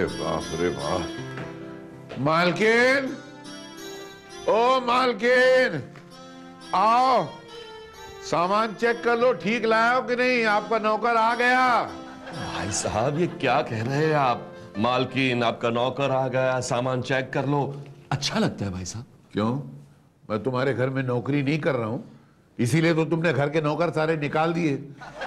बाप रे बाप। मालकिन, ओ मालकिन, आओ, सामान चेक कर लो, ठीक लाया हो कि नहीं? आपका नौकर आ गया। भाई साहब, ये क्या कह रहे हैं आप? मालकिन, आपका नौकर आ गया, सामान चेक कर लो। अच्छा लगता है भाई साहब। क्यों? मैं तुम्हारे घर में नौकरी नहीं कर रहा हूं, इसीलिए तो तुमने घर के नौकर सारे निकाल दिए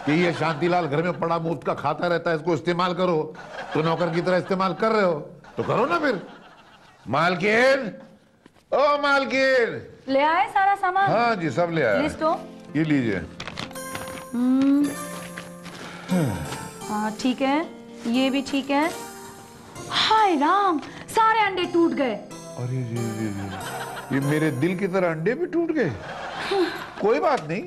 कि ये शांतिलाल घर में पड़ा मुफ्त का खाता रहता है, इसको इस्तेमाल करो। तो नौकर की तरह इस्तेमाल कर रहे हो तो करो ना फिर। मालकिन, ओ मालकिन, ले आए सारा सामान? हाँ जी, सब ले आया। लिस्ट हो? ये लीजिए। हाँ ठीक है, ये भी ठीक है। हाय राम, सारे अंडे टूट गए। अरे ये मेरे दिल की तरह अंडे भी टूट गए। कोई बात नहीं,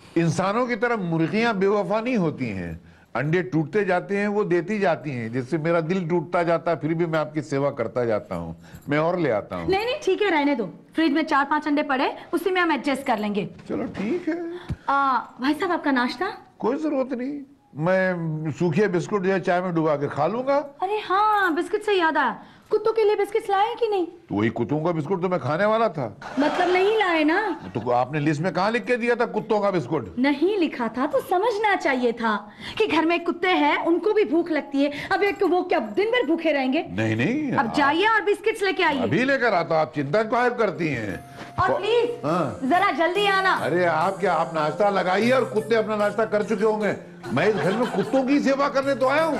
इंसानों की तरह मुर्गियां बेवफा नहीं होती हैं। अंडे टूटते जाते हैं, वो देती जाती हैं, जिससे मेरा दिल टूटता जाता है, फिर भी मैं आपकी सेवा करता जाता हूँ। मैं और ले आता हूँ। नहीं नहीं ठीक है, रहने दो। फ्रिज में 4-5 अंडे पड़े, उसी में हम एडजस्ट कर लेंगे। चलो ठीक है। भाई साहब, आपका नाश्ता? कोई जरूरत नहीं, मैं सूखे बिस्कुट जो चाय में डुबा के खा लूंगा। अरे हाँ, बिस्किट से याद आया, कुत्तों के लिए बिस्किट लाए कि नहीं? तो वही कुत्तों का बिस्कुट तो मैं खाने वाला था। मतलब नहीं लाए ना? तो आपने लिस्ट में कहाँ लिख के दिया था कुत्तों का बिस्कुट? नहीं लिखा था तो समझना चाहिए था कि घर में कुत्ते हैं, उनको भी भूख लगती है। अब एक वो क्या दिन भर भूखे रहेंगे? नहीं नहीं, अब जाइए और बिस्किट्स लेके आइए। अभी लेकर आता। आप चिंता क्यों करती हैं? और प्लीज जरा जल्दी आना। अरे आप क्या, आप नाश्ता लगाइए और कुत्ते अपना नाश्ता कर चुके होंगे। मैं इस घर में कुत्तों की सेवा करने तो आया हूँ।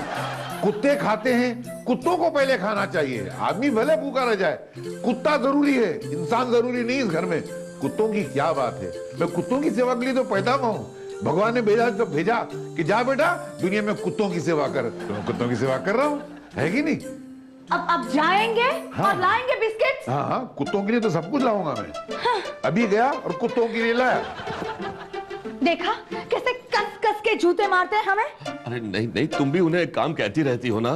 कुत्ते खाते हैं, कुत्तों को पहले खाना चाहिए। आदमी भले भूखा रह जाए, कुत्ता जरूरी है, इंसान जरूरी नहीं। इस घर में कुत्तों की क्या बात है? मैं कुत्तों की सेवा के लिए तो पैदा हुआ हूँ। भगवान ने भेजा तो भेजा कि जा बेटा दुनिया में कुत्तों की सेवा कर। तो मैं कुत्तों की सेवा कर रहा हूँ, है कि नहीं? अब जाएंगे और लाएंगे बिस्किट? हाँ हाँ, कुत्तों के लिए तो सब कुछ लाऊंगा मैं। अभी गया और कुत्तों के लिए लाया। देखा कैसे कस कस के जूते मारते हैं हमें? अरे नहीं नहीं, तुम भी उन्हें एक काम कहती रहती हो ना,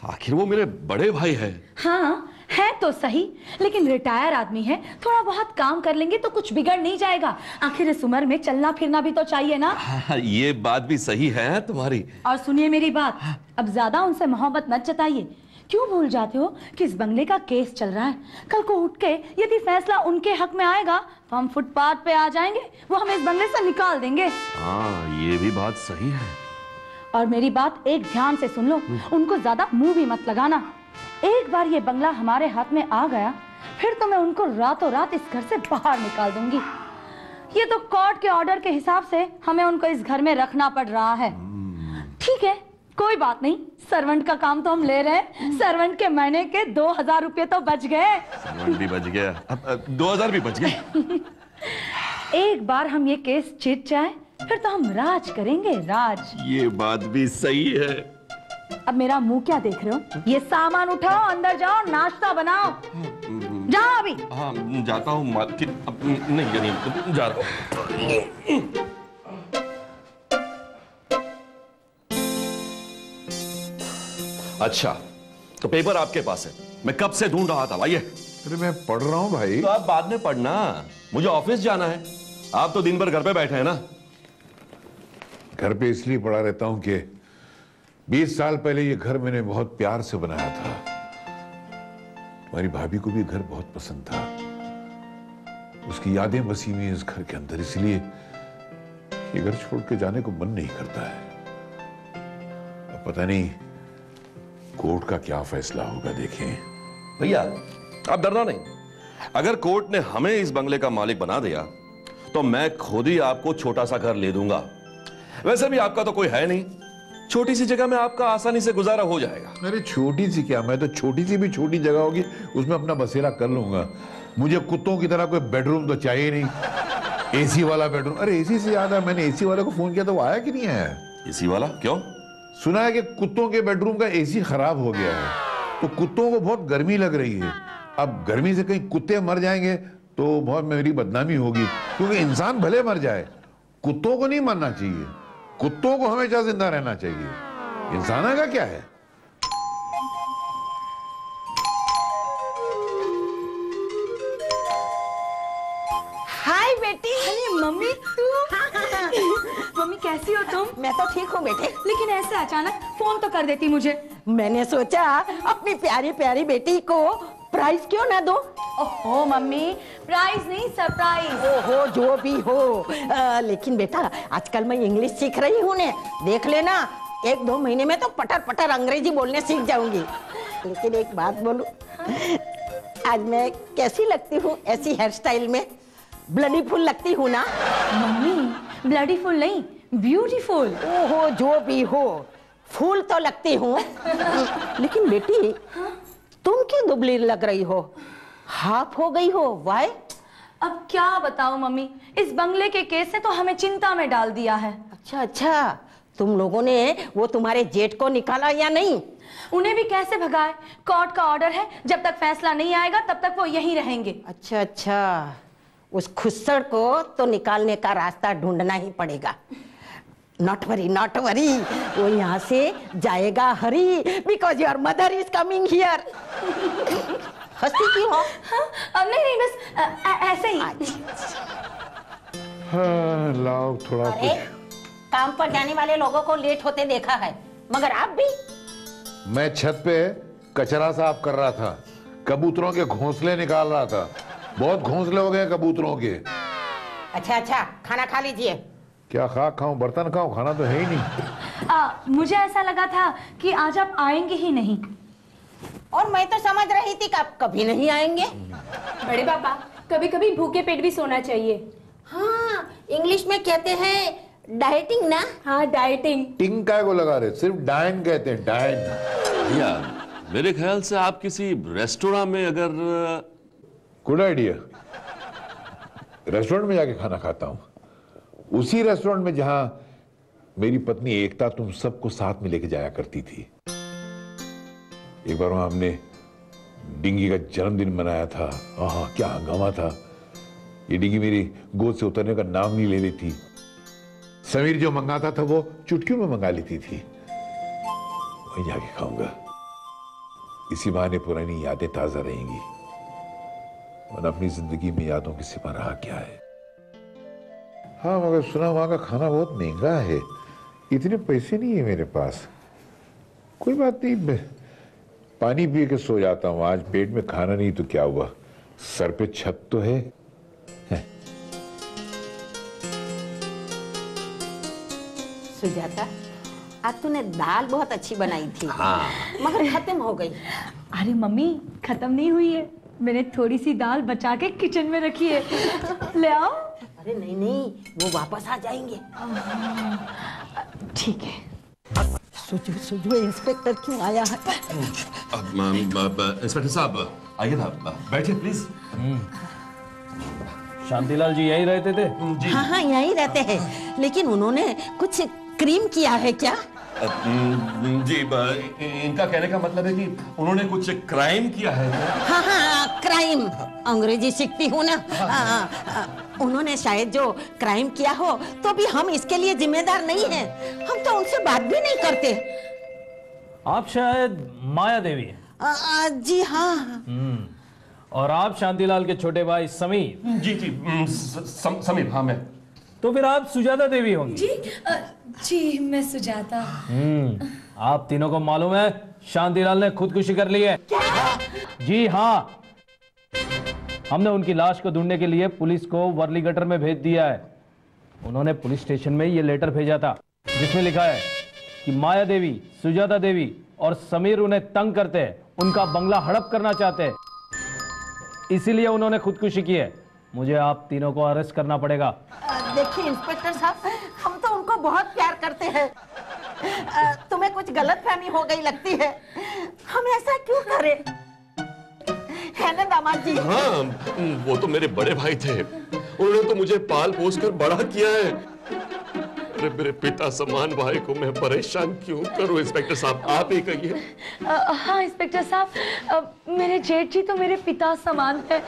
आखिर वो मेरे बड़े भाई है। हाँ है तो सही, लेकिन रिटायर आदमी है, थोड़ा बहुत काम कर लेंगे तो कुछ बिगड़ नहीं जाएगा। आखिर इस उम्र में चलना फिरना भी तो चाहिए ना। हाँ, ये बात भी सही है तुम्हारी। और सुनिए मेरी बात, अब ज्यादा उनसे मोहब्बत मत जताइए। क्यों भूल जाते हो कि इस बंगले का केस चल रहा है? कल को उठ के यदि फैसला उनके हक में आएगा तो हम फुटपाथ पे आ जाएंगे, वो हमें इस बंगले से निकाल देंगे। हाँ, ये भी बात सही है। और मेरी बात एक ध्यान से सुन लो, उनको ज्यादा मुंह भी मत लगाना। एक बार ये बंगला हमारे हाथ में आ गया, फिर तो मैं उनको रातों रात इस घर से बाहर निकाल दूंगी। ये तो कोर्ट के ऑर्डर के हिसाब से हमें उनको इस घर में रखना पड़ रहा है। ठीक है, कोई बात नहीं, सर्वेंट का काम तो हम ले रहे हैं। सर्वेंट के महीने के 2000 रुपये तो बच गए। सर्वेंट भी बच गया, अब 2000 भी बच गए। एक बार हम ये केस जीत जाए, फिर तो हम राज करेंगे, राज। ये बात भी सही है। अब मेरा मुंह क्या देख रहे हो? ये सामान उठाओ, अंदर जाओ, नाश्ता बनाओ। जाओ अभी। हाँ जाता हूँ मालकिन, अब नहीं नहीं जा रहा हूँ। अच्छा, तो पेपर आपके पास है, मैं कब से ढूंढ रहा था। लाइए। अरे मैं पढ़ रहा हूँ भाई। तो आप बाद में पढ़ना, मुझे ऑफिस जाना है। आप तो दिन भर घर पे बैठे हैं ना। घर पे इसलिए पड़ा रहता हूँ कि 20 साल पहले ये घर मैंने बहुत प्यार से बनाया था। तुम्हारी भाभी को भी घर बहुत पसंद था, उसकी यादें बसी हुई हैं इस घर के अंदर, इसलिए ये घर छोड़ के जाने को मन नहीं करता है। अब पता नहीं कोर्ट का क्या फैसला होगा, देखें। भैया आप डरना नहीं, अगर कोर्ट ने हमें इस बंगले का मालिक बना दिया तो मैं खुद ही आपको छोटा सा घर ले दूंगा। वैसे भी आपका तो कोई है नहीं, छोटी सी जगह में आपका आसानी से गुजारा हो जाएगा। अरे छोटी सी क्या, मैं तो छोटी सी भी छोटी जगह होगी उसमें अपना बसेरा कर लूंगा। मुझे कुत्तों की तरह कोई बेडरूम तो चाहिए नहीं, एसी वाला बेडरूम। अरे एसी से याद है, मैंने एसी वाले को फोन किया तो वो आया कि नहीं आया? एसी वाला क्यों? सुना है कि कुत्तों के बेडरूम का एसी खराब हो गया है, तो कुत्तों को बहुत गर्मी लग रही है। अब गर्मी से कहीं कुत्ते मर जाएंगे तो बहुत मेरी बदनामी होगी, क्योंकि इंसान भले मर जाए, कुत्तों को नहीं मरना चाहिए। कुत्तों को हमेशा जिंदा रहना चाहिए, इंसाना का क्या है। हाय बेटी। अरे मम्मी तू। मम्मी कैसी हो तुम? मैं तो ठीक हूँ बेटे। लेकिन ऐसे अचानक फोन तो कर देती मुझे। मैंने सोचा अपनी प्यारी प्यारी बेटी को प्राइज क्यों ना दो। ओहो मम्मी, प्राइज नहीं सरप्राइज। ओहो जो भी हो, लेकिन बेटा आजकल मैं इंग्लिश सीख रही हूँ ने, देख लेना 1-2 महीने में तो पटर पटर अंग्रेजी बोलने सीख जाऊंगी। लेकिन एक बात बोलूं, आज मैं कैसी लगती हूँ ऐसी हेयर स्टाइल में? ब्लडी फुल लगती हूँ ना? मम्मी ब्लडी फुल नहीं, ब्यूटीफुल। ओहो जो भी हो, फूल तो लगती हूँ। लेकिन बेटी तुम क्यों दुबली लग रही हो? हाफ हो गई हो, वाई? अब क्या बताऊं मम्मी, इस बंगले के केस ने तो हमें चिंता में डाल दिया है। अच्छा, तुम लोगों ने वो तुम्हारे जेठ को निकाला या नहीं? उन्हें भी कैसे भगाए? कोर्ट का ऑर्डर है, जब तक फैसला नहीं आएगा तब तक वो यहीं रहेंगे। अच्छा, उस खुस्सड़ को तो निकालने का रास्ता ढूंढना ही पड़ेगा। नॉट वरी, वो यहाँ से जाएगा Hari, because your mother is coming here. हंसती क्यों हो? हाँ, नहीं बस ऐसे ही। हाँ, लाओ थोड़ा अरे, कुछ। काम पर जाने वाले लोगों को लेट होते देखा है, मगर आप भी? मैं छत पे कचरा साफ कर रहा था, कबूतरों के घोंसले निकाल रहा था। बहुत घोंसले हो गए कबूतरों के। अच्छा, खाना खा लीजिए। क्या खाऊं, बर्तन खाऊं, खाना तो है ही नहीं। मुझे ऐसा लगा था कि आज आप आएंगे ही नहीं। और मैं तो समझ रही थी कि आप कभी नहीं आएंगे। बड़े पापा, कभी कभी भूखे पेट भी सोना चाहिए। हाँ, इंग्लिश में कहते हैं डाइटिंग ना? हाँ, डाइटिंग। टिंग काय को लगा रहे, सिर्फ डाइन कहते हैं, डाइन। भैया मेरे ख्याल से आप किसी रेस्टोरेंट में अगर गुड आइडिया। रेस्टोरेंट में जाके खाना खाता हूं, उसी रेस्टोरेंट में जहां मेरी पत्नी एकता तुम सबको साथ में लेके जाया करती थी। एक बार वहां हमने डिंगी का जन्मदिन मनाया था। आहा, क्या हंगामा था। ये डिंगी मेरी गोद से उतरने का नाम नहीं ले लेती। समीर जो मंगाता था वो चुटकियों में मंगा लेती थी। वहीं जाके खाऊंगा, इसी बहाने पुरानी यादें ताजा रहेंगी। वरना अपनी जिंदगी में यादों के सिवा रहा क्या है। हाँ, मगर सुना वहां का खाना बहुत महंगा है, इतने पैसे नहीं है मेरे पास। कोई बात नहीं, पानी पी के सो जाता हूँ। आज पेट में खाना नहीं तो क्या हुआ, सर पे छत तो है। सुजाता, आज तूने दाल बहुत अच्छी बनाई थी। हाँ। मगर खत्म हो गई। अरे मम्मी, खत्म नहीं हुई है, मैंने थोड़ी सी दाल बचा के किचन में रखी है। ले आओ। अरे नहीं, वो वापस आ जाएंगे। ठीक है। सुजू इंस्पेक्टर क्यों आया है? इंस्पेक्टर साहब आइए ना, बैठिए प्लीज। शांतिलाल जी यहीं रहते थे? हाँ, यहीं रहते हैं। लेकिन उन्होंने कुछ क्रीम किया है क्या? जी, इनका कहने का मतलब है कि उन्होंने कुछ क्राइम किया है। हाँ, क्राइम। अंग्रेजी सीखती हूँ ना। उन्होंने शायद जो क्राइम किया हो तो भी हम इसके लिए जिम्मेदार नहीं हैं। हम तो उनसे बात भी नहीं करते। आप शायद माया देवी हैं। जी हाँ। और आप शांतिलाल के छोटे भाई समीर? जी, समीर, हाँ मैं। तो फिर आप सुजाता देवी होंगी? जी मैं सुजाता। आप तीनों को मालूम है शांतिलाल ने खुदकुशी कर ली है? जी हाँ, हमने उनकी लाश को ढूंढने के लिए पुलिस को वर्ली गटर में भेज दिया है। उन्होंने पुलिस स्टेशन में ये लेटर भेजा था जिसमें लिखा है कि माया देवी, सुजाता देवी और समीर उन्हें तंग करते हैं, उनका बंगला हड़प करना चाहते हैं, इसीलिए उन्होंने खुदकुशी की है। मुझे आप तीनों को अरेस्ट करना पड़ेगा। देखिए इंस्पेक्टर साहब, हम तो उनको बहुत प्यार करते हैं। तुम्हें कुछ गलतफहमी हो गई लगती है। हम ऐसा क्यों करें? है ना दामाद जी? हाँ, वो तो मेरे बड़े भाई थे, उन्होंने तो मुझे पाल पोस कर बड़ा किया है। मेरे पिता समान भाई को मैं परेशान क्यों करूं? इंस्पेक्टर साहब आप ही कहिए। हाँ इंस्पेक्टर साहब, मेरे जेठ जी तो मेरे पिता समान है।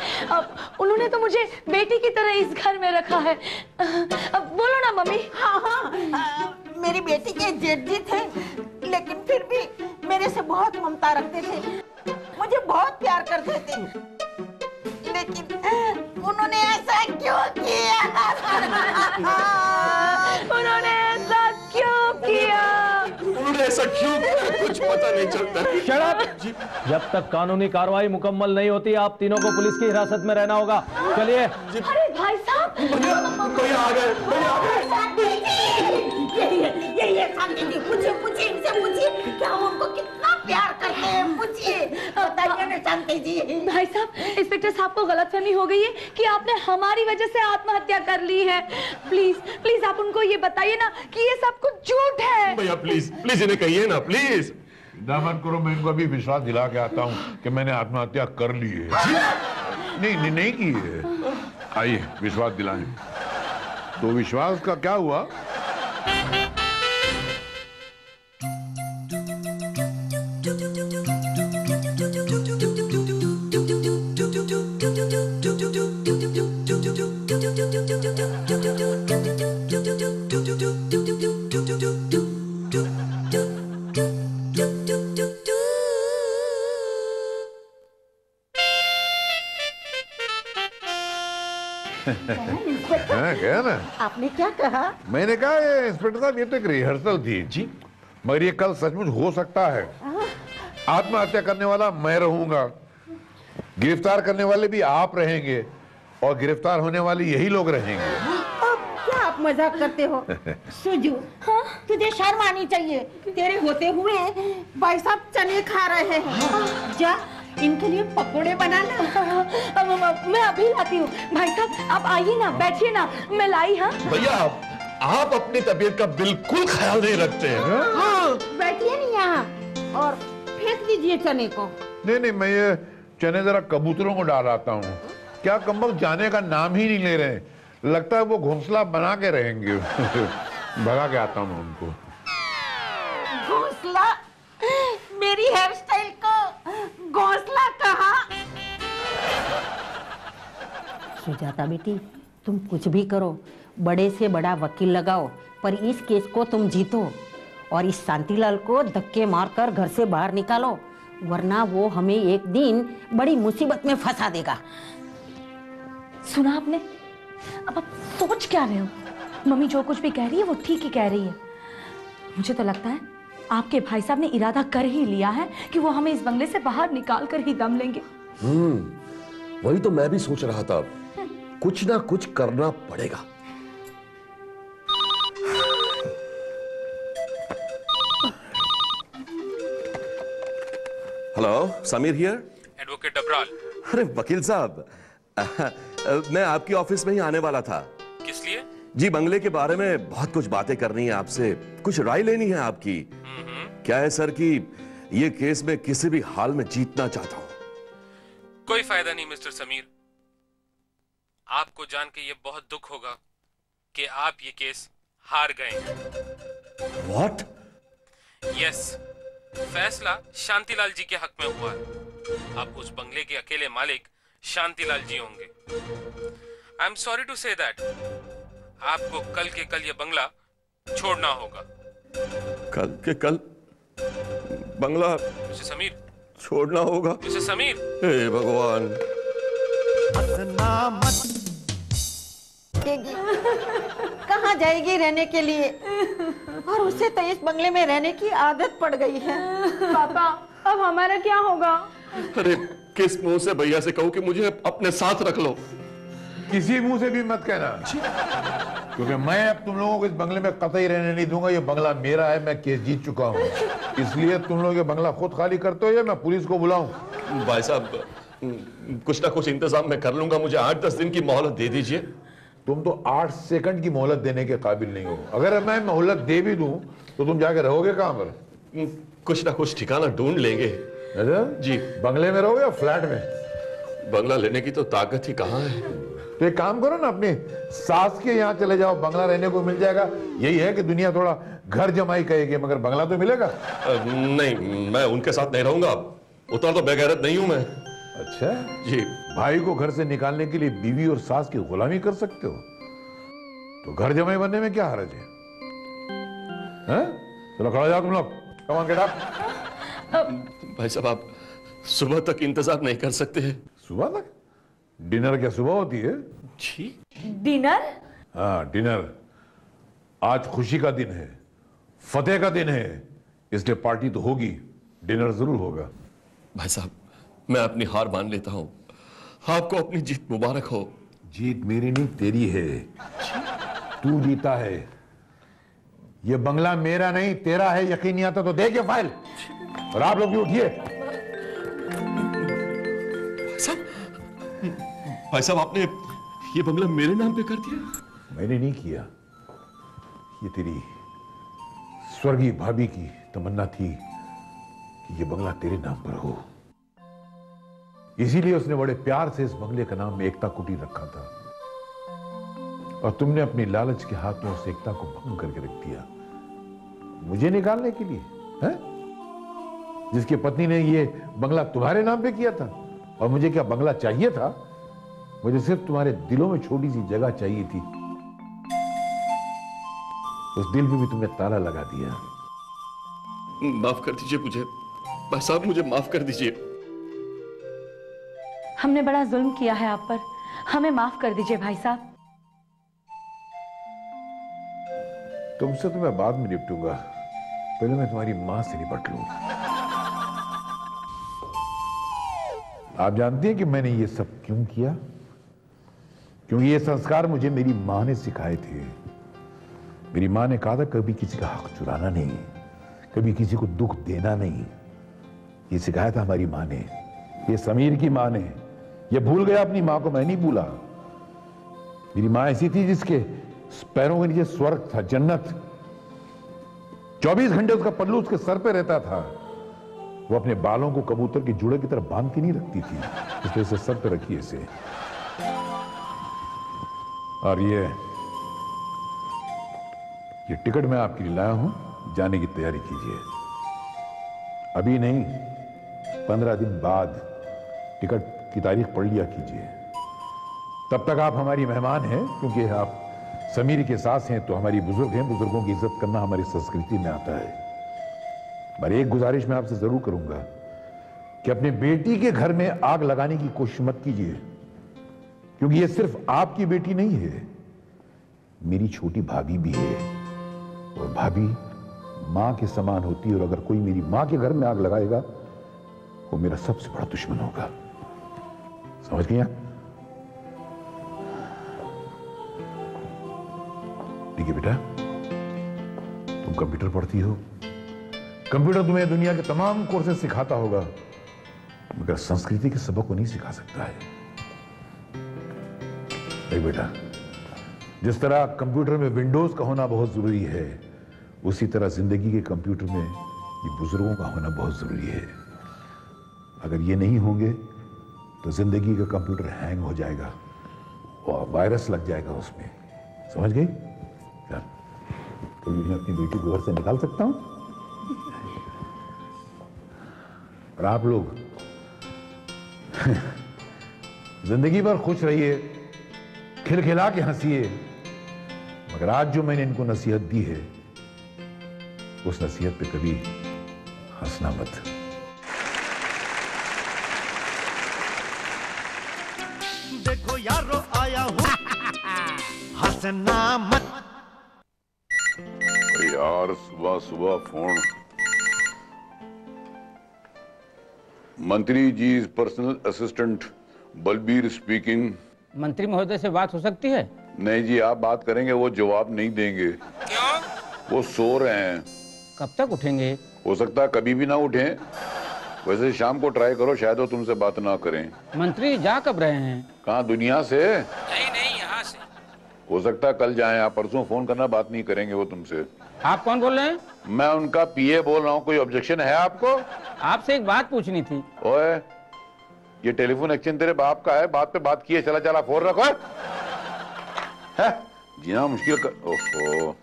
उन्होंने तो मुझे बेटी की तरह इस घर में रखा है। बोलो ना मम्मी। हाँ, मेरी बेटी के जेठ जी थे, लेकिन फिर भी मेरे से बहुत ममता रखते थे, मुझे बहुत प्यार करते थे। लेकिन उन्होंने ऐसा क्यों किया? उन्होंने ऐसा ऐसा क्यों किया कुछ पता नहीं चलता। Shut up! जब तक कानूनी कार्रवाई मुकम्मल नहीं होती आप तीनों को पुलिस की हिरासत में रहना होगा। चलिए। अरे भाई साहब, भैया आ गए, भैया आ गए। यही है शांति जी, पूछिए इनसे पूछिए, क्या उनको कितना प्यार करते हैं, पूछिए, बताइए ना शांति जी। भाई साहब, इंस्पेक्टर साहब को गलतफहमी हो गई है कि आपने हमारी वजह से आत्महत्या कर ली है। प्लीज प्लीज आप उनको ये बताइए ना कि ये सब कुछ झूठ है। भैया प्लीज प्लीज इन्हें कहिए ना प्लीज। दामन करो, मैं इनको अभी विश्वास दिला के आता हूँ कि मैंने आत्महत्या कर ली है। नहीं की है। आइए विश्वास दिलाएं। तो विश्वास का क्या हुआ? क्या ना, आपने क्या कहा? मैंने कहा ये इंस्पेक्टर साहब ये तो एक रिहर्सल थी जी, मगर ये कल सचमुच हो सकता है। आत्महत्या करने वाला मैं रहूंगा, गिरफ्तार करने वाले भी आप रहेंगे और गिरफ्तार होने वाले यही लोग रहेंगे। अब क्या आप मजाक करते हो? सुजू, तुझे शर्म आनी चाहिए। तेरे होते हुए भाई साहब चने खा रहे हैं। जा इनके लिए पकोड़े बना ला। मैं अभी लाती हूँ। भाई साहब आप आइए ना, बैठिए ना, मैं लाई। हाँ भैया आप अपनी तबीयत का बिल्कुल ख्याल नहीं रखते हैं। हाँ, बैठिए नहीं यहाँ और फेंक दीजिए चने को। नहीं, मैं ये चने जरा कबूतरों को डाल आता हूँ। क्या कमबख्त जाने का नाम ही नहीं ले रहे, लगता है वो घोंसला बना के रहेंगे। भगा के आता हूँ उनको। घोंसला? मेरी हेयर स्टाइल को घोंसला कहा? सुजाता बेटी, तुम कुछ भी करो, बड़े से बड़ा वकील लगाओ, पर इस केस को तुम जीतो और इस शांतिलाल को धक्के मारकर घर से बाहर निकालो, वरना वो हमें एक दिन बड़ी मुसीबत में फंसा देगा। सुना आपने? अब आप सोच क्या रहे हो? मम्मी जो कुछ भी कह रही है वो ठीक ही कह रही है। मुझे तो लगता है आपके भाई साहब ने इरादा कर ही लिया है कि वो हमें इस बंगले से बाहर निकाल कर ही दम लेंगे। वही तो मैं भी सोच रहा था, कुछ ना कुछ करना पड़ेगा। Hello, Sameer here. Advocate Dabral. अरे वकील साहब, मैं आपकी ऑफिस में ही आने वाला था। किस लिए? जी, बंगले के बारे में बहुत कुछ बातें करनी है आपसे, कुछ राय लेनी है आपकी। क्या है सर कि ये केस में किसी भी हाल में जीतना चाहता हूं। कोई फायदा नहीं मिस्टर समीर, आपको जान के ये बहुत दुख होगा कि आप ये केस हार गए हैं। What? यस, फैसला शांतिलाल जी के हक में हुआ है। अब उस बंगले के अकेले मालिक शांतिलाल जी होंगे। I am sorry to say that, आपको कल के कल ये बंगला छोड़ना होगा। कल के कल बंगला मिस्टर समीर छोड़ना होगा? मिस्टर समीर, हे भगवान। कहाँ जाएगी रहने के लिए? और उसे तो इस बंगले में रहने की आदत पड़ गई है। पापा अब हमारा क्या होगा? अरे किस मुंह से भैया से कहूं कि मुझे अपने साथ रख लो? किसी मुंह से भी मत कहना, क्योंकि मैं अब तुम लोगों को इस बंगले में कतई रहने नहीं दूंगा। ये बंगला मेरा है, मैं केस जीत चुका हूँ, इसलिए तुम लोग ये बंगला खुद खाली करते हो या मैं पुलिस को बुलाऊं? भाई साहब, कुछ ना कुछ इंतजाम मैं कर लूंगा, मुझे 8-10 दिन की मोहलत दे दीजिए। तुम तो 8 सेकंड की मोहलत देने के काबिल नहीं हो। अगर मैं मोहलत दे भी दूं तो तुम जाके रहोगे कहां पर? कुछ ना कुछ ठिकाना ढूंढ लेंगे। जी। बंगले में रहोगे या फ्लैट में? बंगला लेने की तो ताकत ही कहाँ है। तो एक काम करो ना, अपनी सास के यहाँ चले जाओ, बंगला रहने को मिल जाएगा। यही है कि दुनिया थोड़ा घर जमाई कहेगी, मगर बंगला तो मिलेगा। नहीं, मैं उनके साथ नहीं रहूंगा, उतना तो बेगैरत नहीं हूं मैं। अच्छा जी। भाई को घर से निकालने के लिए बीवी और सास की गुलामी कर सकते हो, तो घर जमाई बनने में क्या हर्ज है? चलो खड़ा जाओ तुम लोग, कम ऑन गेट अप। भाई साहब, आप सुबह तक इंतजार नहीं कर सकते? सुबह तक? डिनर क्या सुबह होती है? जी। डिनर? हाँ डिनर। आज खुशी का दिन है, फतेह का दिन है, इसलिए पार्टी तो होगी, डिनर जरूर होगा। भाई साहब, मैं अपनी हार मान लेता हूं। आपको अपनी जीत मुबारक हो। जीत मेरी नहीं तेरी है। तू जीता है। ये बंगला मेरा नहीं तेरा है। यकीन नहीं आता तो देख ये फाइल। और आप लोग भी उठिए। भाई साहब, आपने ये बंगला मेरे नाम पे कर दिया? मैंने नहीं किया, ये तेरी स्वर्गीय भाभी की तमन्ना थी कि ये बंगला तेरे नाम पर हो। इसीलिए उसने बड़े प्यार से इस बंगले का नाम एकता कुटीर रखा था। और तुमने अपनी लालच के हाथ में उस एकता को भंग करके रख दिया, मुझे निकालने के लिए है? जिसकी पत्नी ने ये बंगला तुम्हारे नाम पे किया था। और मुझे क्या बंगला चाहिए था? मुझे सिर्फ तुम्हारे दिलों में छोटी सी जगह चाहिए थी। उस दिल में भी तुमने ताला लगा दिया। माफ कर दीजिए मुझे भाई साहब, मुझे माफ कर दीजिए। हमने बड़ा जुल्म किया है आप पर, हमें माफ कर दीजिए भाई साहब। तुमसे तो मैं बाद में निपटूंगा, पहले मैं तुम्हारी मां से निपट लूं। आप जानती हैं कि मैंने ये सब क्यों किया? क्योंकि ये संस्कार मुझे मेरी मां ने सिखाए थे। मेरी मां ने कहा था कभी किसी का हक चुराना नहीं, कभी किसी को दुख देना नहीं। ये सिखाया था हमारी मां ने, ये समीर की मां ने। ये भूल गया अपनी मां को, मैं नहीं भूला। मेरी मां ऐसी थी जिसके पैरों के नीचे स्वर्ग था, जन्नत। 24 घंटे उसका पल्लू उसके सर पे रहता था। वो अपने बालों को कबूतर के जुड़े की तरह बांध के नहीं रखती थी, इसलिए इसे सर पे रखी इसे। और ये टिकट मैं आपके लिए लाया हूं, जाने की तैयारी कीजिए। अभी नहीं, 15 दिन बाद टिकट की तारीख पढ़ लिया कीजिए। तब तक आप हमारी मेहमान हैं, क्योंकि आप समीर के सास हैं तो हमारी बुजुर्ग हैं। बुजुर्गों की इज्जत करना हमारी संस्कृति में आता है। पर एक गुजारिश मैं आपसे जरूर करूंगा कि अपने बेटी के घर में आग लगाने की कोशिश मत कीजिए, क्योंकि ये सिर्फ आपकी बेटी नहीं है, मेरी छोटी भाभी भी है। और भाभी मां के समान होती है, और अगर कोई मेरी मां के घर में आग लगाएगा वो मेरा सबसे बड़ा दुश्मन होगा। समझ गया? ठीक है बेटा, तुम कंप्यूटर पढ़ती हो, कंप्यूटर तुम्हें दुनिया के तमाम कोर्सेज सिखाता होगा, मगर संस्कृति के सबक को नहीं सिखा सकता है। देख बेटा, जिस तरह कंप्यूटर में विंडोज का होना बहुत जरूरी है, उसी तरह जिंदगी के कंप्यूटर में ये बुजुर्गों का होना बहुत जरूरी है। अगर ये नहीं होंगे तो जिंदगी का कंप्यूटर हैंग हो जाएगा और वायरस लग जाएगा उसमें। समझ गई? तो मैं अपनी बेटी को घर से निकाल सकता हूं। और आप लोग जिंदगी भर खुश रहिए, खिलखिला के हंसिए, मगर आज जो मैंने इनको नसीहत दी है, उस नसीहत पे कभी हंसना मत। देखो यारो आया हूं, हंसना मत। यार सुबह सुबह फोन। मंत्री जी पर्सनल असिस्टेंट बलबीर स्पीकिंग। मंत्री महोदय से बात हो सकती है? नहीं जी, आप बात करेंगे वो जवाब नहीं देंगे। क्यों? वो सो रहे हैं। कब तक उठेंगे? हो सकता है कभी भी ना उठें। वैसे शाम को ट्राई करो, शायद वो तुमसे बात ना करें। मंत्री जा कब रहे हैं? कहाँ, दुनिया से? नहीं, यहाँ से। हो सकता है कल जाएं, आप परसों फोन करना, बात नहीं करेंगे वो तुमसे। आप कौन बोल रहे हैं? मैं उनका पीए बोल रहा हूँ। कोई ऑब्जेक्शन है आपको? आपसे एक बात पूछनी थी। ओए, ये टेलीफोन एक्सचेंज तेरे बाप का है, बात पे बात किए, चला चला फोन रखो है? जीना मुश्किल कर। ओहो,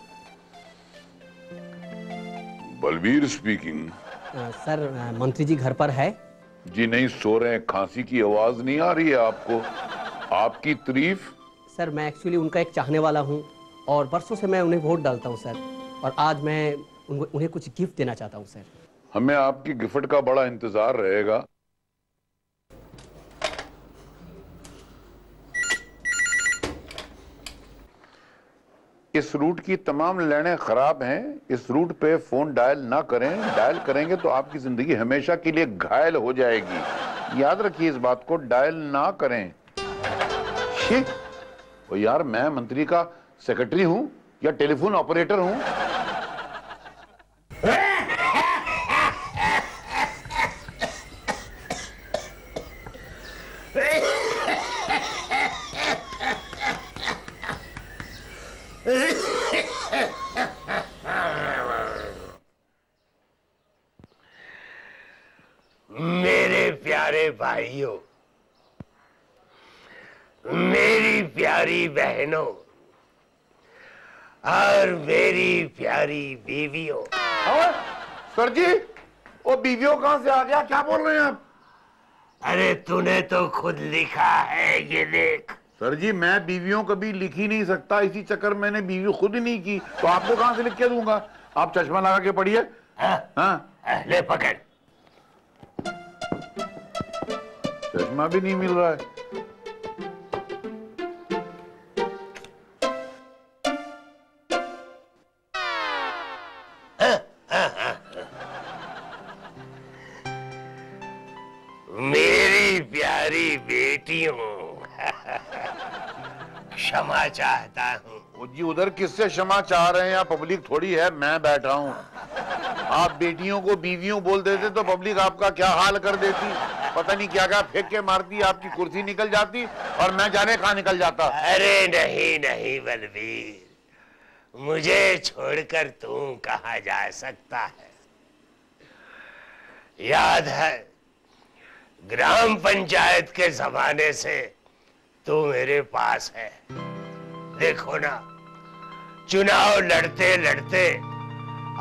बलबीर स्पीकिंग। सर, मंत्री जी घर पर है? जी नहीं, सो रहे हैं। खांसी की आवाज नहीं आ रही है आपको? आपकी तारीफ। सर, मैं एक्चुअली उनका एक चाहने वाला हूं और बरसों से मैं उन्हें वोट डालता हूं सर, और आज मैं उन्हें कुछ गिफ्ट देना चाहता हूं सर। हमें आपकी गिफ्ट का बड़ा इंतजार रहेगा। इस रूट की तमाम लाइनें खराब हैं, इस रूट पे फोन डायल ना करें, डायल करेंगे तो आपकी जिंदगी हमेशा के लिए घायल हो जाएगी। याद रखिए इस बात को, डायल ना करें। ओ यार, मैं मंत्री का सेक्रेटरी हूं या टेलीफोन ऑपरेटर हूं? मेरे प्यारे भाइयों, मेरी प्यारी बहनों और मेरी प्यारी बीवियों। सर जी, वो बीवियों कहां से आ गया? क्या बोल रहे हैं आप? अरे तूने तो खुद लिखा है, ये देख। सर जी, मैं बीवियों कभी लिख ही नहीं सकता, इसी चक्कर मैंने बीवी खुद ही नहीं की, तो आपको कहां से लिख के दूंगा? आप चश्मा लगा के पढ़िए। हाँ, ले पकड़। चश्मा भी नहीं मिल रहा है। मेरी प्यारी बेटियों, क्षमा चाहता हूँ। जी उधर किससे क्षमा चाह रहे हैं? आप पब्लिक थोड़ी है, मैं बैठा हूँ। आप बेटियों को बीवियों बोल देते तो पब्लिक आपका क्या हाल कर देती, पता नहीं क्या क्या फेंक के मारती, आपकी कुर्सी निकल जाती और मैं जाने कहाँ निकल जाता। अरे नहीं नहीं बलबीर, मुझे छोड़कर तू कहाँ जा सकता है? याद है ग्राम पंचायत के जमाने से तू मेरे पास है। देखो ना, चुनाव लड़ते लड़ते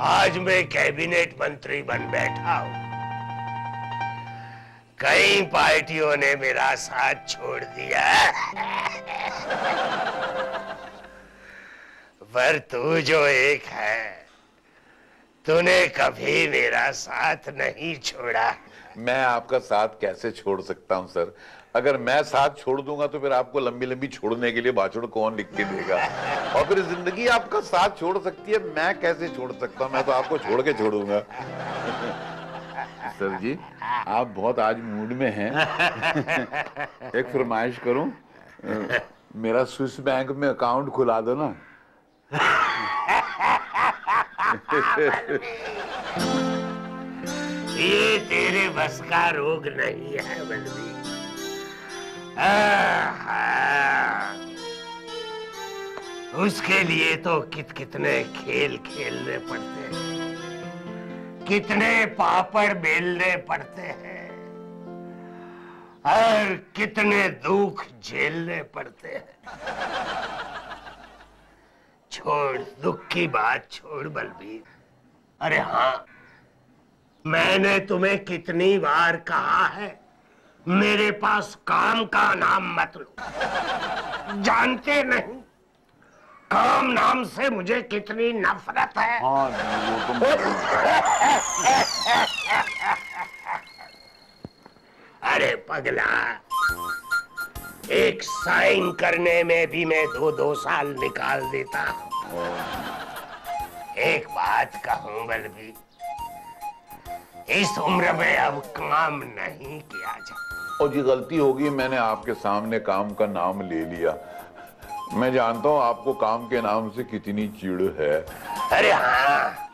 आज मैं कैबिनेट मंत्री बन बैठा हूं। कई पार्टियों ने मेरा साथ छोड़ दिया, पर तू जो एक है, तूने कभी मेरा साथ नहीं छोड़ा। मैं आपका साथ कैसे छोड़ सकता हूं सर? अगर मैं साथ छोड़ दूंगा तो फिर आपको लंबी लंबी छोड़ने के लिए भाषण कौन लिख के देगा? और फिर जिंदगी आपका साथ छोड़ सकती है, मैं कैसे छोड़ सकता हूं? मैं तो आपको छोड़ के छोड़ूंगा। सर जी, आप बहुत आज मूड में हैं। एक फरमाइश करूं? मेरा स्विस बैंक में अकाउंट खुला दो ना। ये तेरे बस का रोग नहीं है बलबीर। उसके लिए तो कितने खेल खेलने पड़ते हैं, कितने पापड़ बेलने पड़ते हैं और कितने दुख झेलने पड़ते हैं। छोड़, दुख की बात छोड़ बलबीर। अरे हाँ, मैंने तुम्हें कितनी बार कहा है, मेरे पास काम का नाम मत लो। जानते नहीं काम नाम से मुझे कितनी नफरत है। हाँ, वो तो अरे पगला, एक साइन करने में भी मैं 2-2 साल निकाल देता हूँ। एक बात कहूँ बलबीर, इस उम्र में अब काम नहीं किया जाता। और जी गलती होगी, मैंने आपके सामने काम का नाम ले लिया। मैं जानता हूँ आपको काम के नाम से कितनी चिढ़ है। अरे हाँ,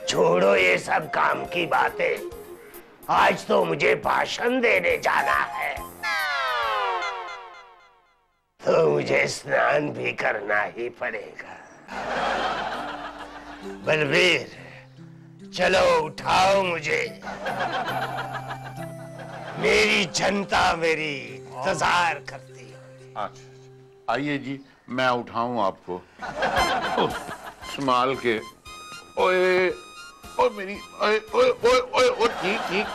छोड़ो ये सब काम की बातें। आज तो मुझे भाषण देने जाना है, तो मुझे स्नान भी करना ही पड़ेगा। बलबीर, चलो उठाओ मुझे। मेरी जनता मेरी इंतजार करती है। आइए जी, मैं उठाऊं आपको। संभाल के। ओए ओए मेरी, ओए ओए ओए ओए ओए, ठीक ठीक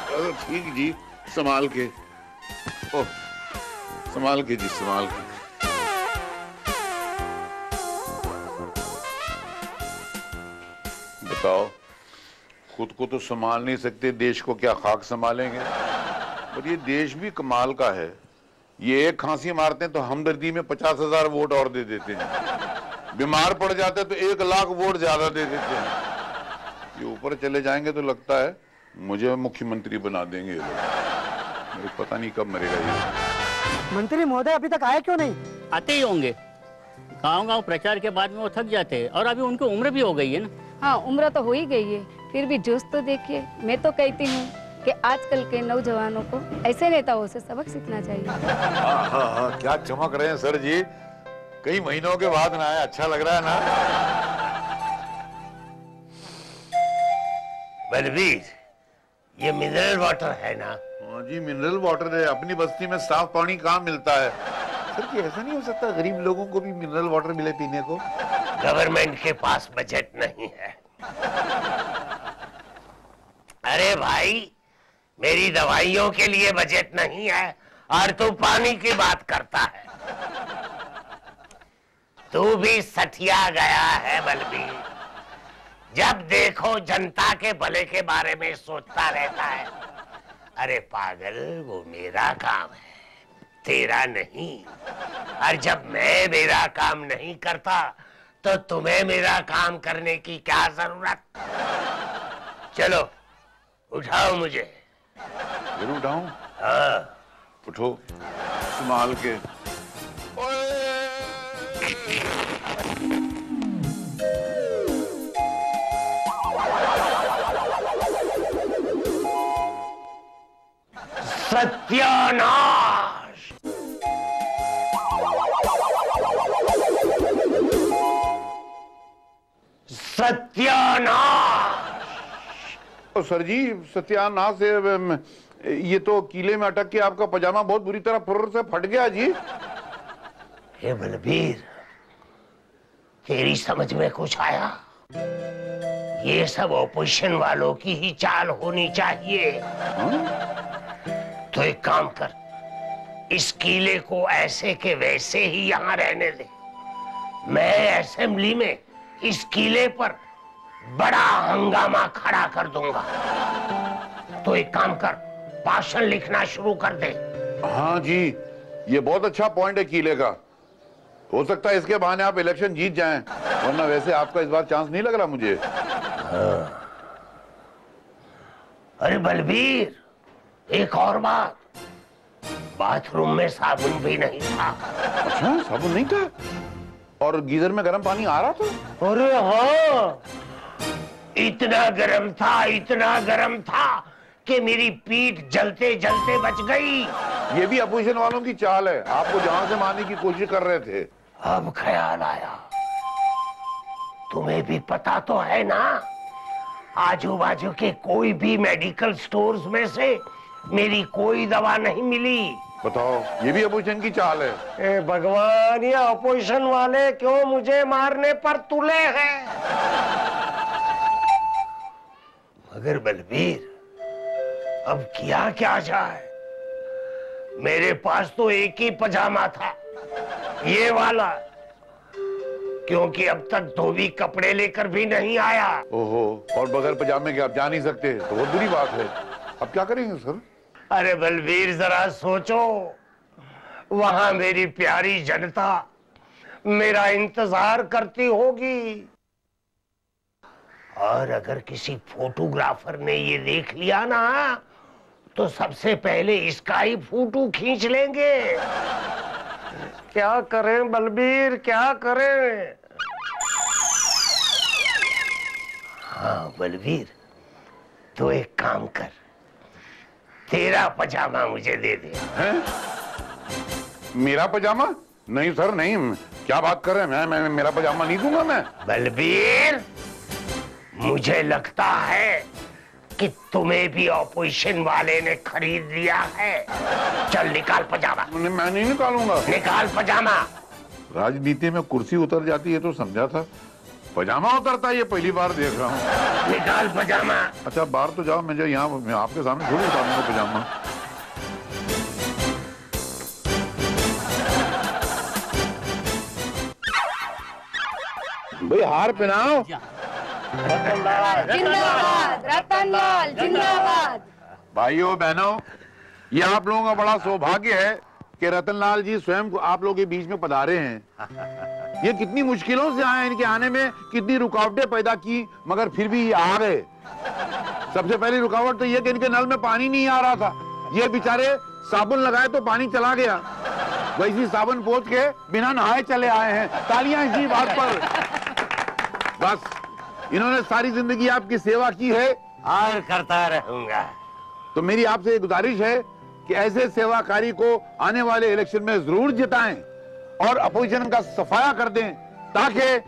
ठीक जी, संभाल के। ओ संभाल के जी, संभाल के। बताओ, खुद को तो संभाल नहीं सकते, देश को क्या खाक संभालेंगे? और ये देश भी कमाल का है, ये एक खांसी मारते हैं तो हमदर्दी में 50,000 वोट और दे देते हैं। बीमार पड़ जाते तो 1 लाख वोट ज्यादा दे देते हैं। ये ऊपर चले जाएंगे तो लगता है मुझे मुख्यमंत्री बना देंगे ये लोग। मेरे पता नहीं कब मरेगा ये। मंत्री महोदय अभी तक आए क्यों नहीं? आते ही होंगे, गांव-गांव प्रचार के बाद में वो थक जाते हैं और अभी उनकी उम्र भी हो गई है ना। हाँ, उम्र तो हो ही गई है, फिर भी जोश तो देखिए। मैं तो कहती हूँ कि आजकल के नौजवानों को ऐसे नेताओं से सबक सीखना चाहिए। हाँ, क्या चमक रहे हैं सर जी, कई महीनों के बाद ना आया, अच्छा लग रहा है ना। बलबीर, ये मिनरल वाटर है ना? हाँ जी, मिनरल वाटर है। अपनी बस्ती में साफ पानी कहाँ मिलता है सर जी? ऐसा नहीं हो सकता गरीब लोगों को भी मिनरल वाटर मिले पीने को? गवर्नमेंट के पास बजट नहीं है। अरे भाई, मेरी दवाइयों के लिए बजट नहीं है और तू पानी की बात करता है। तू भी सठिया गया है बलबीर, जब देखो जनता के भले के बारे में सोचता रहता है। अरे पागल, वो मेरा काम है, तेरा नहीं। और जब मैं मेरा काम नहीं करता तो तुम्हें मेरा काम करने की क्या जरूरत? चलो उठाओ मुझे। जरूर उठाऊं? हाँ उठो संभाल के। सत्यानाश! सत्यानाश! तो सर जी, सत्यानाश से ये तो कीले में अटक के आपका पजामा बहुत बुरी तरह फुर्र से फट गया जी। हे बलबीर, तेरी समझ में कुछ आया? ये सब ऑपोजिशन वालों की ही चाल होनी चाहिए। तो एक काम कर, इस कीले को ऐसे के वैसे ही यहां रहने दे। मैं असेंबली में इस कीले पर बड़ा हंगामा खड़ा कर दूंगा। तो एक काम कर, भाषण लिखना शुरू कर दे। हाँ जी, ये बहुत अच्छा पॉइंट है कीले का। हो सकता है इसके बहाने आप इलेक्शन जीत जाएं, वरना वैसे आपका इस बार चांस नहीं लग रहा मुझे। हाँ। अरे बलबीर, एक और बात, बाथरूम में साबुन भी नहीं था। अच्छा, साबुन नहीं था? और गीजर में गर्म पानी आ रहा था? अरे हाँ, इतना गर्म था, इतना गर्म था कि मेरी पीठ जलते जलते बच गई। ये भी अपोजिशन वालों की चाल है, आपको जहां से मारने की कोशिश कर रहे थे। अब ख्याल आया, तुम्हें भी पता तो है ना, आजू बाजू के कोई भी मेडिकल स्टोर्स में से मेरी कोई दवा नहीं मिली। बताओ, ये भी अपोजिशन की चाल है? ए भगवान, ये अपोजिशन वाले क्यों मुझे मारने पर तुले हैं? मगर बलबीर, अब किया क्या जाए? मेरे पास तो एक ही पजामा था, ये वाला, क्योंकि अब तक धोबी कपड़े लेकर भी नहीं आया। ओहो, और बगैर पजामे के आप जा नहीं सकते, तो बहुत बुरी बात है। अब क्या करेंगे सर? अरे बलबीर, जरा सोचो, वहां मेरी प्यारी जनता मेरा इंतजार करती होगी, और अगर किसी फोटोग्राफर ने ये देख लिया ना, तो सबसे पहले इसका ही फोटो खींच लेंगे। क्या करें बलबीर, क्या करें? हाँ बलबीर, तो एक काम कर, तेरा पजामा मुझे दे दे। हैं? मेरा पजामा? नहीं सर, नहीं, क्या बात कर रहे हैं? मैं मेरा पजामा नहीं दूंगा मैं। बलबीर, मुझे लगता है कि तुम्हें भी ऑपोजिशन वाले ने खरीद लिया है। चल निकाल पजामा। मैं नहीं निकालूंगा। निकाल पजामा। राजनीति में कुर्सी उतर जाती है तो समझा था, पजामा उतरता है ये पहली बार देख रहा हूँ। निकाल पजामा। अच्छा बाहर तो जाओ, मुझे यहाँ आपके सामने थोड़ी उतारूंगा पजामा। भाई हार पहनाओ। जिंदाबाद रतनलाल, जिंदाबाद। भाइयों बहनों, ये आप लोगों का बड़ा सौभाग्य है कि रतनलाल जी स्वयं आप लोगों के बीच में पधारे हैं। ये कितनी मुश्किलों से आए, इनके आने में कितनी रुकावटें पैदा की, मगर फिर भी ये आ गए। सबसे पहली रुकावट तो ये कि इनके नल में पानी नहीं आ रहा था। ये बेचारे साबुन लगाए तो पानी चला गया, वैसी साबुन पोंछ के बिना नहाए चले आए हैं। तालियां इसी बात पर। बस इन्होंने सारी जिंदगी आपकी सेवा की है और करता रहूंगा। तो मेरी आपसे एक गुजारिश है कि ऐसे सेवाकारी को आने वाले इलेक्शन में जरूर जिताएं और अपोजिशन का सफाया कर दें, ताकि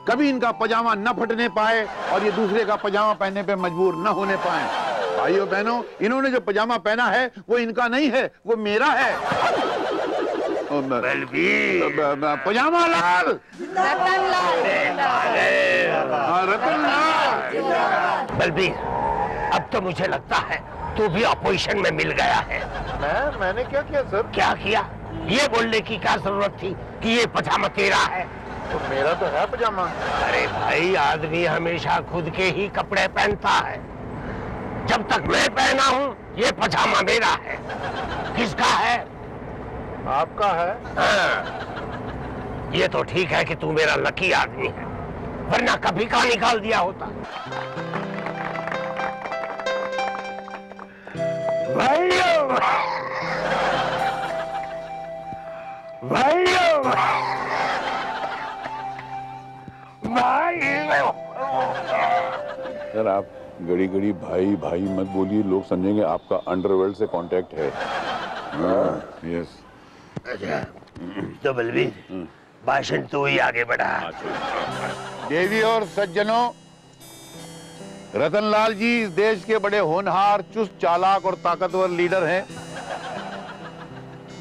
कभी इनका पजामा न फटने पाए और ये दूसरे का पजामा पहनने पे मजबूर न होने पाए। भाइयों बहनों, इन्होंने जो पजामा पहना है वो इनका नहीं है, वो मेरा है। पजामा लाल, रतन लाल। बलबीर, अब तो मुझे लगता है तू भी अपोजिशन में मिल गया है। मैंने क्या किया सर? क्या किया? ये बोलने की क्या जरूरत थी कि ये पजामा तेरा है? तो मेरा तो है पजामा। अरे भाई, आदमी हमेशा खुद के ही कपड़े पहनता है। जब तक मैं पहना हूँ ये पजामा मेरा है। किसका है? आपका है। हाँ। ये तो ठीक है कि तू मेरा लकी आदमी है, वरना कभी का निकाल दिया होता। भाइयों, भाइयों, भाइयों। सर आप घड़ी घड़ी भाई भाई मत बोलिए, लोग समझेंगे आपका अंडरवर्ल्ड से कांटेक्ट है। यस। अच्छा, तो बलबीर, भाषण तो ही आगे बढ़ा। देवी और सज्जनों, रतनलाल जी इस देश के बड़े होनहार, चुस्त, चालाक और ताकतवर लीडर हैं।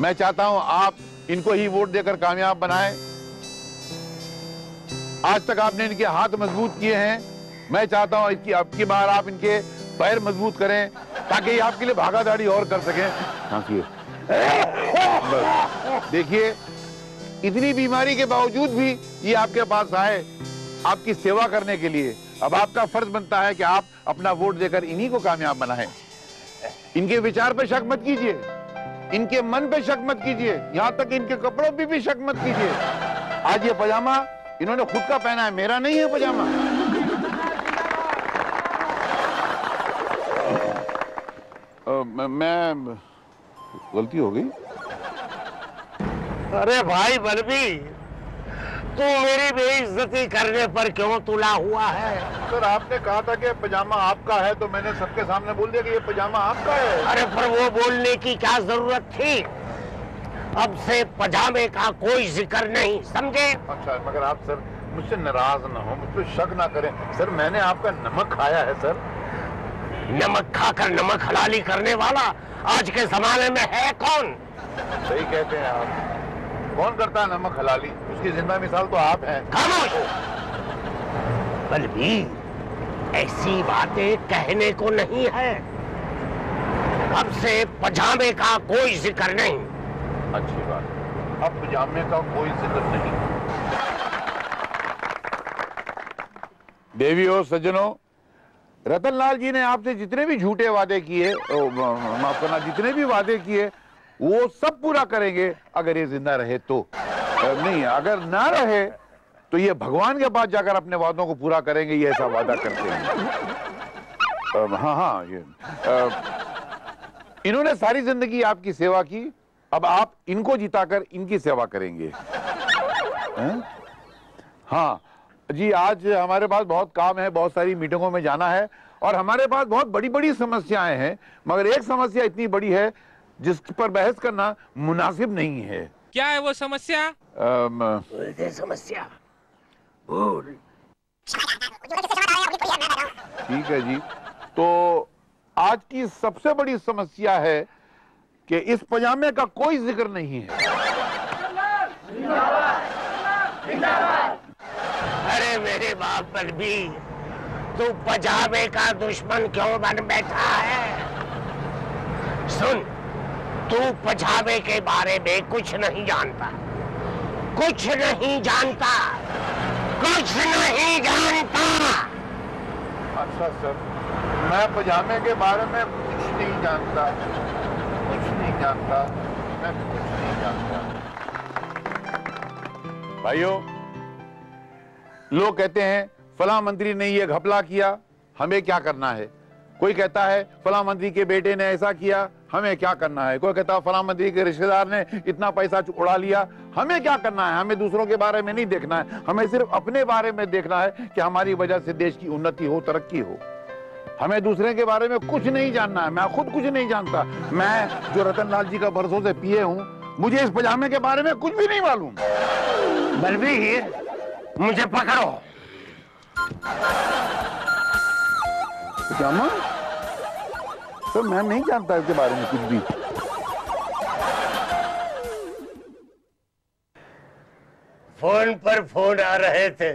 मैं चाहता हूं आप इनको ही वोट देकर कामयाब बनाएं। आज तक आपने इनके हाथ मजबूत किए हैं, मैं चाहता हूं कि अब की बार आप इनके पैर मजबूत करें, ताकि ये आपके लिए भागादौड़ी और कर सकें। देखिए, इतनी बीमारी के बावजूद भी ये आपके पास आए आपकी सेवा करने के लिए। अब आपका फर्ज बनता है कि आप अपना वोट देकर इन्हीं को कामयाब बनाएं। इनके विचार पे शक मत कीजिए, इनके मन पे शक मत कीजिए, यहां तक इनके कपड़ों पे भी शक मत कीजिए। आज ये पजामा इन्होंने खुद का पहना है, मेरा नहीं है पजामा। मैं गलती हो गई। अरे भाई बलबीर, तू मेरी बेइज्जती करने पर क्यों तुला हुआ है? सर आपने कहा था कि पजामा आपका है, तो मैंने सबके सामने बोल दिया कि ये पजामा आपका है। अरे पर वो बोलने की क्या जरूरत थी? अब से पजामे का कोई जिक्र नहीं, समझे? अच्छा, मगर आप सर मुझसे नाराज ना हो, मुझ पर शक ना करें। सर मैंने आपका नमक खाया है सर। नमक खाकर नमक हलाली करने वाला आज के जमाने में है कौन? सही कहते हैं आप। कौन करता है नमक हलाली? उसकी जिंदा मिसाल तो आप हैं। खामोश! बलबीर, ऐसी बातें कहने को नहीं है। अब से पजामे का कोई जिक्र नहीं। अच्छी बात, अब पजामे का कोई जिक्र नहीं। देवी और सज्जनों, रतनलाल जी ने आपसे जितने भी झूठे वादे किए, माफ करना, जितने भी वादे किए वो सब पूरा करेंगे अगर ये जिंदा रहे तो। नहीं, अगर ना रहे तो ये भगवान के पास जाकर अपने वादों को पूरा करेंगे, ये ऐसा वादा करते हैं। हाँ, ये इन्होंने सारी जिंदगी आपकी सेवा की, अब आप इनको जिताकर इनकी सेवा करेंगे। हाँ जी, आज हमारे पास बहुत काम है, बहुत सारी मीटिंगों में जाना है और हमारे पास बहुत बड़ी बड़ी समस्याएं हैं, मगर एक समस्या इतनी बड़ी है जिस पर बहस करना मुनासिब नहीं है। क्या है वो समस्या? समस्या बोल। ठीक है जी, तो आज की सबसे बड़ी समस्या है कि इस पजामे का कोई जिक्र नहीं है। अरे मेरे बाप पर भी तू पजामे का दुश्मन क्यों बन बैठा है? सुन, तू पजामे के बारे में कुछ नहीं जानता, कुछ नहीं जानता, कुछ नहीं जानता। अच्छा सर, मैं पजामे के बारे में कुछ नहीं जानता, कुछ नहीं जानता, मैं कुछ नहीं जानता। भाइयों, लोग कहते हैं फला मंत्री ने ये घपला किया, हमें क्या करना है। कोई कहता है फला मंत्री के बेटे ने ऐसा किया, हमें क्या करना है। कोई कहता है फला मंत्री के रिश्तेदार ने इतना पैसा उड़ा लिया, हमें क्या करना है। हमें दूसरों के बारे में नहीं देखना है, हमें सिर्फ अपने बारे में देखना है कि हमारी वजह से देश की उन्नति हो, तरक्की हो। हमें दूसरे के बारे में कुछ नहीं जानना है। मैं खुद कुछ नहीं जानता। मैं जो रतन लाल जी का बरसों से पिए हूँ, मुझे इस पजामे के बारे में कुछ भी नहीं मालूम। बलबीर, मुझे पकड़ो। पजामा सर, मैं नहीं जानता इसके बारे में कुछ भी। फोन पर फोन आ रहे थे।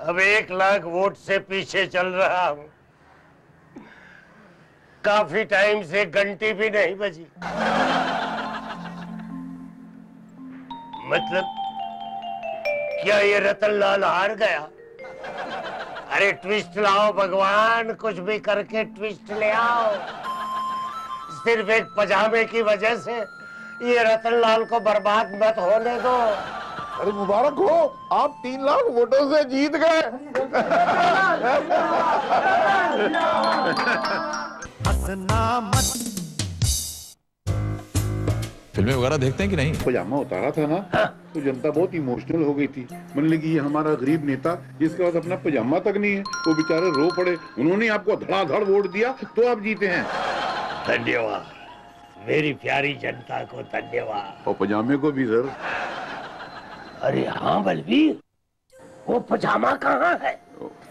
अब 1 लाख वोट से पीछे चल रहा हूं। काफी टाइम से घंटी भी नहीं बजी। मतलब क्या ये रतनलाल हार गया? अरे ट्विस्ट लाओ भगवान, कुछ भी करके ट्विस्ट ले आओ। सिर्फ एक पजामे की वजह से ये रतनलाल को बर्बाद मत होने दो। अरे मुबारक हो, आप 3 लाख वोटों से जीत गए। हंसना मत। फिल्में वगैरह देखते हैं कि नहीं? पजामा उतारा था ना, तो जनता बहुत इमोशनल हो गई थी। मन लगी ये हमारा गरीब नेता जिसके पास अपना पजामा तक नहीं है, वो बेचारे रो पड़े। उन्होंने आपको धड़ाधड़ वोट दिया तो आप जीते हैं। धन्यवाद, मेरी प्यारी जनता को धन्यवाद। और पजामे को भी सर। अरे हाँ बलबीर, वो पजामा कहाँ है?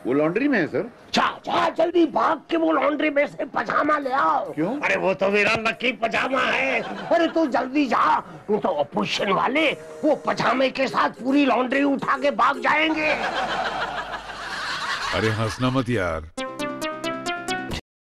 वो लॉन्ड्री में है सर। जा जल्दी भाग के वो लॉन्ड्री में से पजामा ले आओ। क्यों? अरे वो तो मेरा लकी पजामा है। अरे तू जल्दी जा, वो तो अपोजिशन वाले वो पजामे के साथ पूरी लॉन्ड्री उठा के भाग जाएंगे। अरे हंसना मत यार,